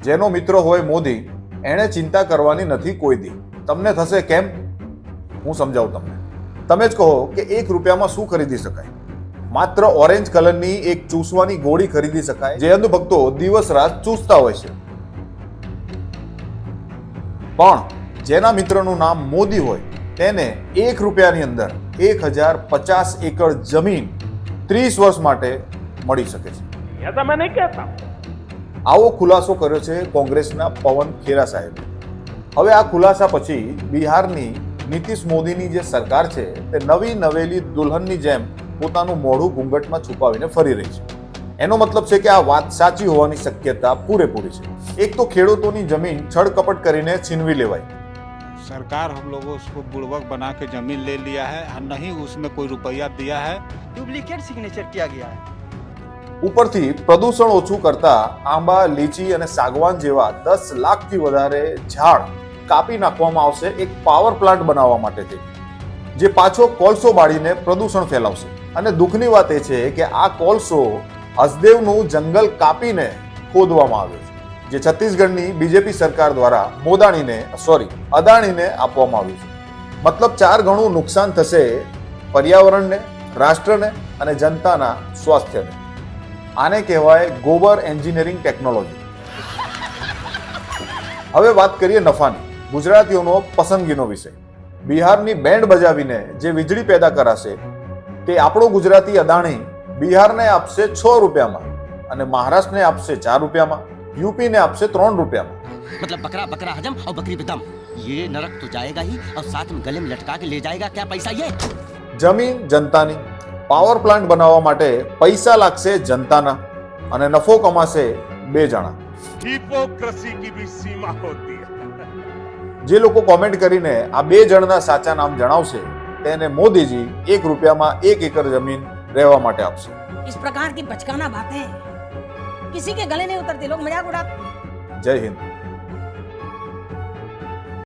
જેનો મિત્ર હોય મોદી એણે ચિંતા કરવાની નથી કોઈ દી. તમને થશે કેમ? હું સમજાવું તમને. તમે જ કહો કે 1 રૂપિયામાં શું ખરીદી શકાય? માત્ર ઓરેન્જ કલરની એક ચૂસવાની ગોળી ખરીદી શકાય, જે અંધભક્તો દિવસ રાત ચૂસતા હોય છે. પણ જેના મિત્રનું નામ મોદી હોય તેને 1 રૂપિયાની અંદર 1050 એકર જમીન 30 વર્ષ માટે મળી શકે છે. ऐसा मैं नहीं कहता. આવો ખુલાસો કર્યો છે કોંગ્રેસના પવન ખેરા સાહેબે. હવે આ ખુલાસા પછી બિહારની નીતિશ મોદીની જે સરકાર છે તે નવી નવેલી દુલ્હનની જેમ પોતાનું મોઢું ઘૂંઘટમાં છુપાવીને ફરી રહી છે. એનો મતલબ છે કે આ વાત સાચી હોવાની શક્યતા પૂરેપૂરી છે. એક તો ખેડૂતોની જમીન છળકપટ કરીને છીનવી લેવાય. सरकार हम लोगों उसको बुड़वक बना के जमीन ले लिया है और नहीं उसमें कोई रुपया दिया है. डुप्लीकेट सिग्नेचर किया गया है. ઉપરથી પ્રદૂષણ ઓછું કરતા આંબા, લીચી અને સાગવાન જેવા 10 લાખથી વધારે ઝાડ કાપી નાખવામાં આવશે એક પાવર પ્લાન્ટ બનાવવા માટે, જે પાછો કોલસો બાળીને પ્રદૂષણ ફેલાવશે. અને દુઃખની વાત એ છે કે આ કોલસો હસદેવનું જંગલ કાપીને ખોદવામાં આવ્યો છે, જે છત્તીસગઢની બીજેપી સરકાર દ્વારા અદાણીને આપવામાં આવ્યું છે. મતલબ 4 ગણું નુકસાન થશે પર્યાવરણને, રાષ્ટ્રને અને જનતાના સ્વાસ્થ્યને. આને કહેવાય ગોબર એન્જિનિયરિંગ ટેકનોલોજી. હવે વાત કરીએ નફાની. ગુજરાતીઓનો પસંદગીનો વિષય. બિહારની બેન્ડ બજાવીને જે વીજળી પેદા કરાશે તે આપણો ગુજરાતી અદાણી બિહારને આપશે 6 રૂપિયામાં અને મહારાષ્ટ્રને આપશે 4 રૂપિયામાં, યુપીને આપશે 3 રૂપિયામાં. मतलब बकरा बकरा हजम और बकरी बेदम, ये नरक तो जाएगा ही और साथ में गले में लटका के ले जाएगा क्या पैसा ये? જમીન જનતાની, પાવર પ્લાન્ટ બનાવવા માટે પૈસા લાગશે જનતાના અને નફો કમાશે 2 જણા. हिपोक्रेसी की भी सीमा होती है. જે લોકો કોમેન્ટ કરીને આ 2 જણના સાચા નામ જણાવશે તેને મોદીજી 1 રૂપિયામાં 1 એકર જમીન રહેવા માટે આપશે. इस प्रकार की बचकाना बातें किसी के गले नहीं उतरती, लोग मजाक उड़ाते. જય હિન્દ.